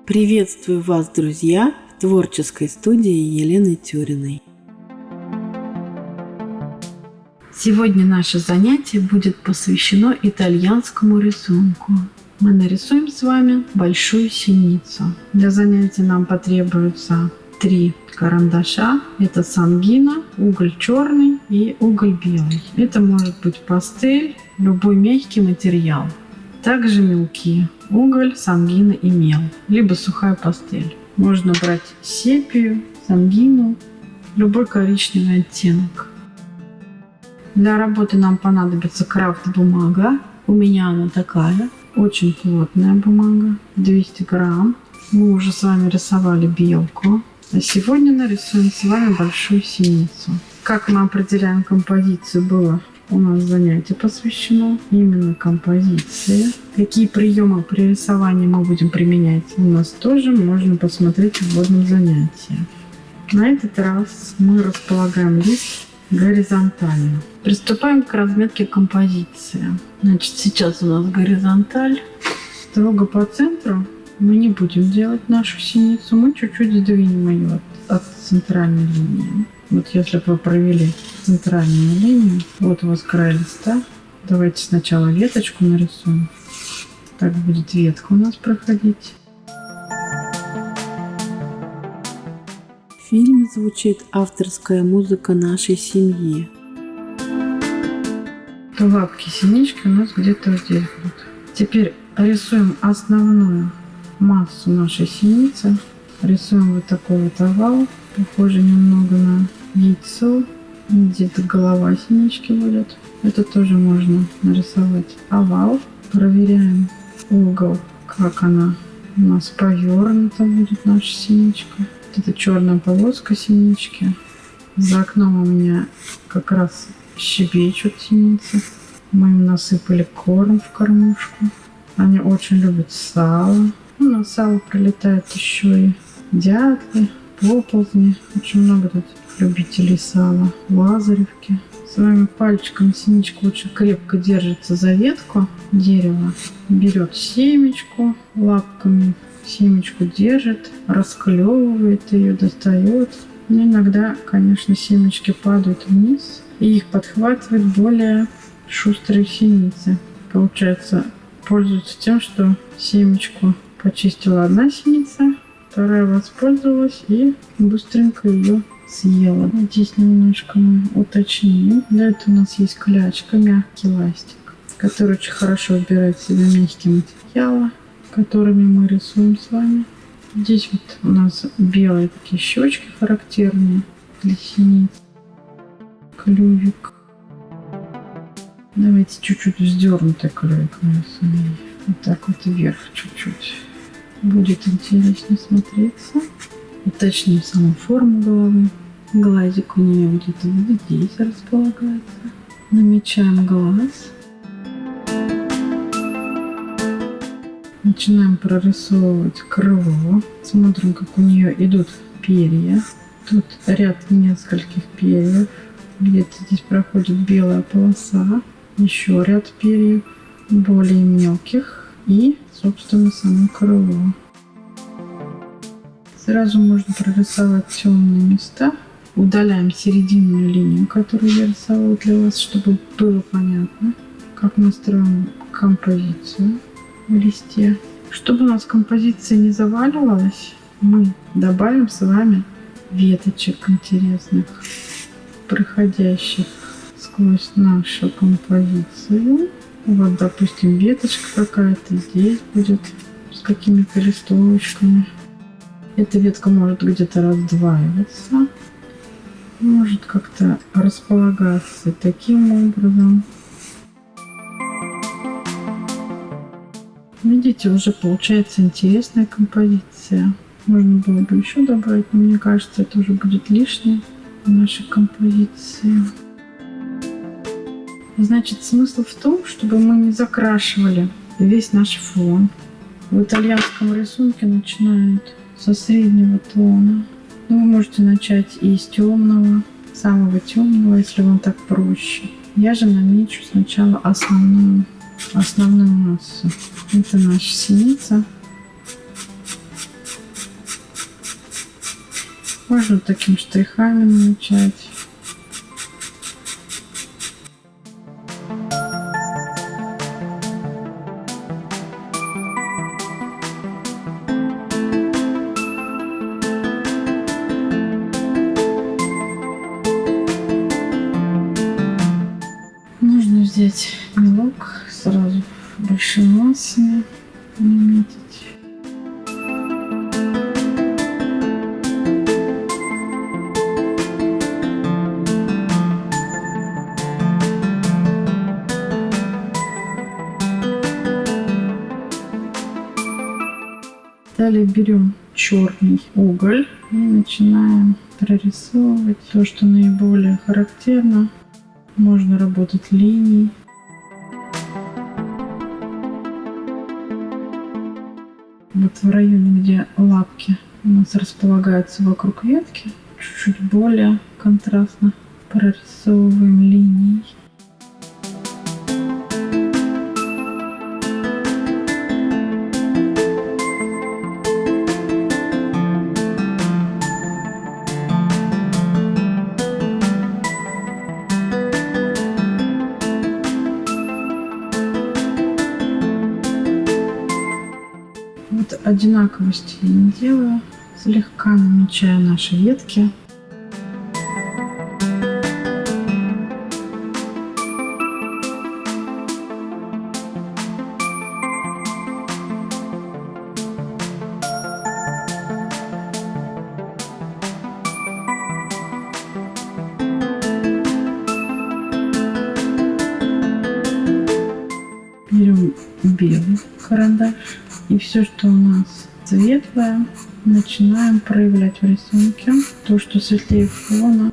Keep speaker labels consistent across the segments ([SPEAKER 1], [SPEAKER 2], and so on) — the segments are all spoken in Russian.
[SPEAKER 1] Приветствую вас, друзья, в творческой студии Елены Тюриной. Сегодня наше занятие будет посвящено итальянскому рисунку. Мы нарисуем с вами большую синицу. Для занятия нам потребуется 3 карандаша. Это сангина, уголь черный и уголь белый. Это может быть пастель, любой мягкий материал. Также мелкие – уголь, сангина и мел, либо сухая пастель. Можно брать сепию, сангину, любой коричневый оттенок. Для работы нам понадобится крафт-бумага. У меня она такая, очень плотная бумага, 200 грамм. Мы уже с вами рисовали белку. А сегодня нарисуем с вами большую синицу. Как мы определяем композицию, было у нас занятие посвящено именно композиции. Какие приемы при рисовании мы будем применять, у нас тоже можно посмотреть в вводном занятии. На этот раз мы располагаем лист горизонтально. Приступаем к разметке композиции. Значит, сейчас у нас горизонталь. Строго по центру мы не будем делать нашу синицу. Мы чуть-чуть сдвинем ее от центральной линии. Вот если бы вы провели центральную линию, вот у вас край листа. Давайте сначала веточку нарисуем. Так будет ветка у нас проходить. В фильме звучит авторская музыка нашей семьи. Лапки синички у нас где-то здесь будут. Теперь рисуем основную массу нашей синицы. Рисуем вот такой вот овал, похожий немного на яйцо. Где-то голова синички будет. Это тоже можно нарисовать овал. Проверяем угол, как она у нас повернута будет, наша синичка. Это черная полоска синички. За окном у меня как раз щебечут синицы. Мы им насыпали корм в кормушку. Они очень любят сало. На сало прилетают еще и дятлы, поползни. Очень много тут любителей сала. Лазаревки. Своим пальчиком синичка очень крепко держится за ветку дерева. Берет семечку, лапками семечку держит, расклевывает ее, достает. Но иногда, конечно, семечки падают вниз, и их подхватывают более шустрые синицы. Получается, пользуются тем, что семечку почистила одна синица, вторая воспользовалась и быстренько ее съела. Здесь немножко мы уточним. Для этого у нас есть клячка, мягкий ластик, который очень хорошо выбирает в себя мягкие материалы, которыми мы рисуем с вами. Здесь вот у нас белые такие щечки характерные для синиц. Клювик. Давайте чуть-чуть вздернутый клювик нарисуем. Вот так вот вверх чуть-чуть. Будет интереснее смотреться. Уточним саму форму головы. Глазик у нее где-то вот здесь располагается. Намечаем глаз. Начинаем прорисовывать крыло. Смотрим, как у нее идут перья. Тут ряд нескольких перьев. Где-то здесь проходит белая полоса. Еще ряд перьев, более мелких. И, собственно, само крыло. Сразу можно прорисовать темные места. Удаляем серединную линию, которую я рисовала для вас, чтобы было понятно, как мы строим композицию в листе. Чтобы у нас композиция не заваливалась, мы добавим с вами веточек интересных, проходящих сквозь нашу композицию. Вот, допустим, веточка какая-то здесь будет с какими-то листочками. Эта ветка может где-то раздваиваться, может как-то располагаться таким образом. Видите, уже получается интересная композиция. Можно было бы еще добавить, но мне кажется, это уже будет лишнее в нашей композиции. Значит, смысл в том, чтобы мы не закрашивали весь наш фон. В итальянском рисунке начинают со среднего тона. Но вы можете начать и с темного, самого темного, если вам так проще. Я же намечу сначала основную массу. Это наша синица. Можно такими штрихами намечать. Нужно взять мелок сразу большими массами наметить. Далее берем черный уголь и начинаем прорисовывать то, что наиболее характерно. Можно работать линией. Вот в районе, где лапки у нас располагаются вокруг ветки, чуть-чуть более контрастно прорисовываем линией. Вот одинаковости я не делаю, слегка намечаю наши ветки. Берем белый карандаш. И все, что у нас светлое, начинаем проявлять в рисунке. То, что светлее фона,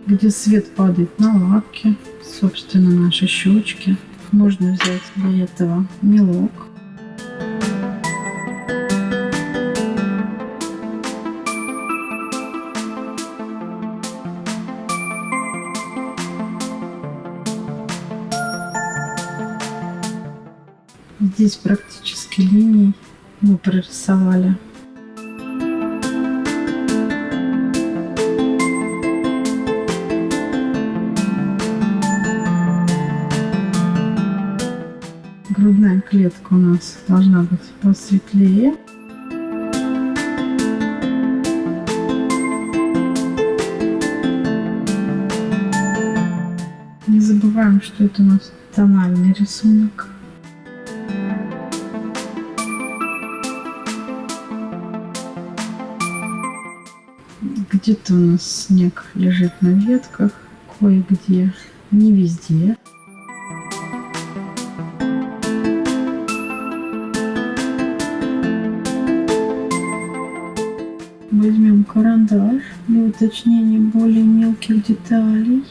[SPEAKER 1] где свет падает на лапки, собственно, наши щечки. Можно взять для этого мелок. Здесь практически линией мы прорисовали. Грудная клетка у нас должна быть посветлее. Не забываем, что это у нас тональный рисунок. Где-то у нас снег лежит на ветках, кое-где, не везде. Возьмем карандаш для уточнения более мелких деталей.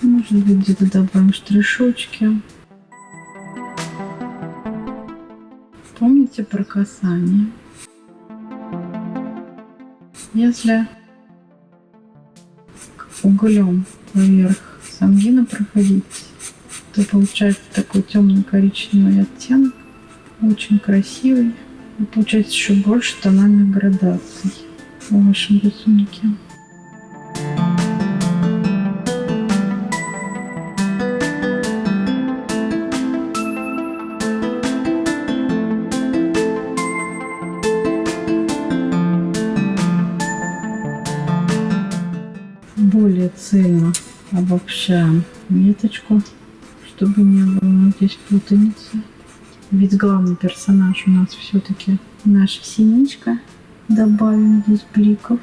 [SPEAKER 1] Может быть, где-то добавим штришочки. Помните про касание. Если углем поверх сангина проходить, то получается такой темно-коричневый оттенок. Очень красивый. И получается еще больше тональных градаций в вашем рисунке. Более цельно обобщаем веточку, чтобы не было здесь путаницы. Ведь главный персонаж у нас все-таки наша синичка. Добавим здесь бликов.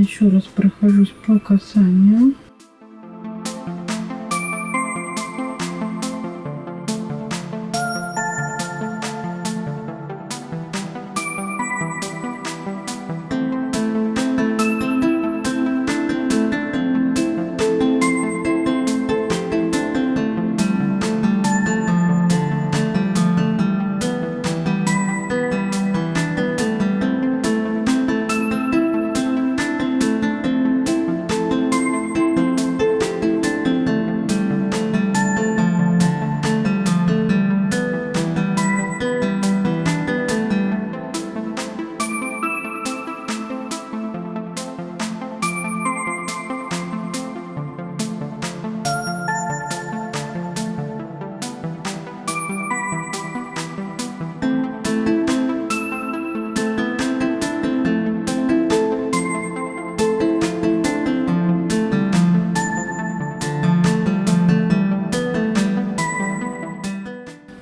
[SPEAKER 1] еще раз прохожусь по касанию.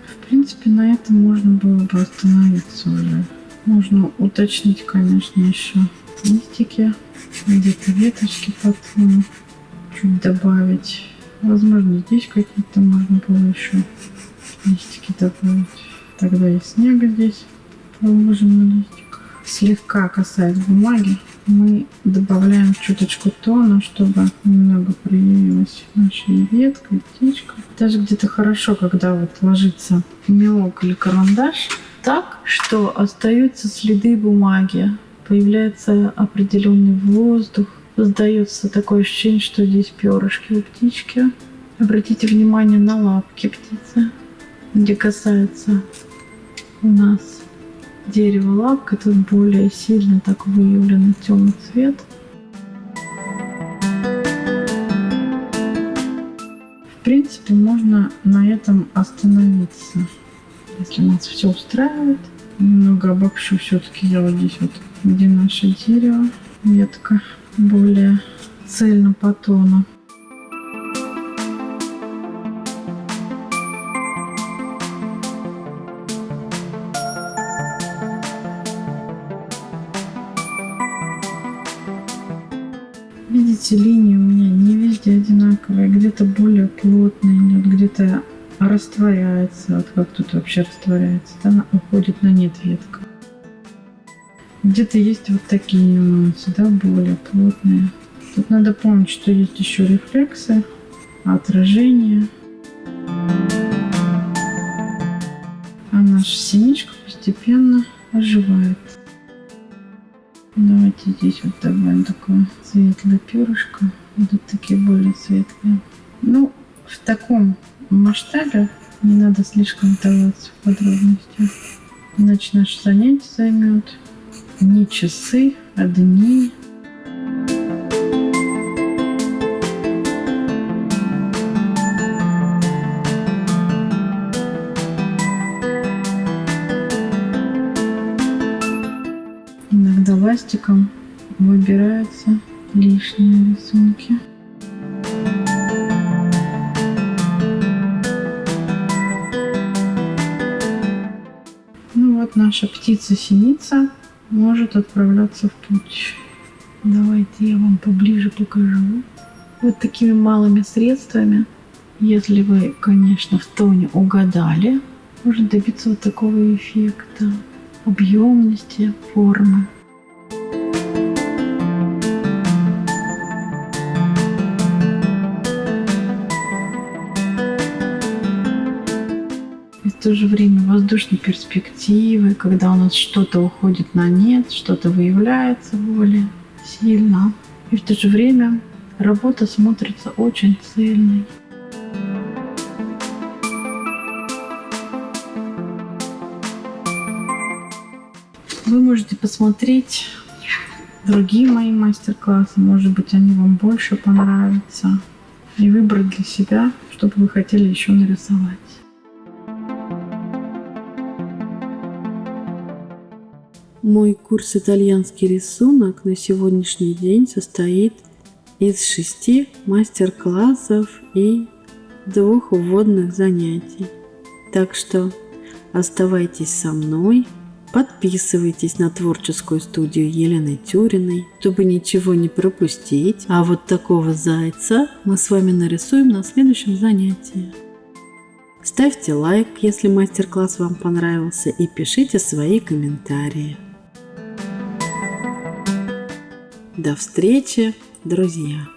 [SPEAKER 1] В принципе, на этом можно было бы остановиться уже. Можно уточнить, конечно, еще листики, где-то веточки потом чуть добавить. Возможно, здесь какие-то можно было еще листики добавить. Тогда и снега здесь положим на листик. Слегка касаясь бумаги, мы добавляем чуточку тона, чтобы немного проявилась наша и ветка, и птичка. Даже где-то хорошо, когда вот ложится мелок или карандаш так, что остаются следы бумаги. Появляется определенный воздух. Создается такое ощущение, что здесь перышки у птички. Обратите внимание на лапки птицы, где касается у нас дерево лапка, тут более сильно так выявлен темный цвет. В принципе, можно на этом остановиться, если нас все устраивает. Немного обобщу все-таки я вот здесь вот, где наше дерево, ветка более цельно по тону. Видите, линии у меня не везде одинаковые, где-то более плотные идет, где-то растворяется, вот как тут вообще растворяется, она уходит на нет ветка. Где-то есть вот такие нюансы, да, более плотные. Тут надо помнить, что есть еще рефлексы, отражение. А наша синичка постепенно оживает. Давайте здесь вот добавим такое светлое перышко. Будут такие более светлые. Ну, в таком масштабе не надо слишком вдаваться в подробности. Иначе наше занятие займет не часы, а дни. Иногда ластиком выбираются лишние рисунки. Ну вот наша птица-синица может отправляться в путь. Давайте я вам поближе покажу. Вот такими малыми средствами, если вы, конечно, в тоне угадали, можно добиться вот такого эффекта объемности формы. И в то же время воздушной перспективы, когда у нас что-то уходит на нет, что-то выявляется более сильно. И в то же время работа смотрится очень цельной. Вы можете посмотреть другие мои мастер-классы, может быть, они вам больше понравятся, и выбрать для себя, что бы вы хотели еще нарисовать. Мой курс «Итальянский рисунок» на сегодняшний день состоит из 6 мастер-классов и 2 вводных занятий. Так что оставайтесь со мной,
[SPEAKER 2] Подписывайтесь на творческую студию Елены Тюриной, чтобы ничего не пропустить. А вот такого зайца мы с вами нарисуем на следующем занятии. Ставьте лайк, если мастер-класс вам понравился, и пишите свои комментарии. До встречи, друзья!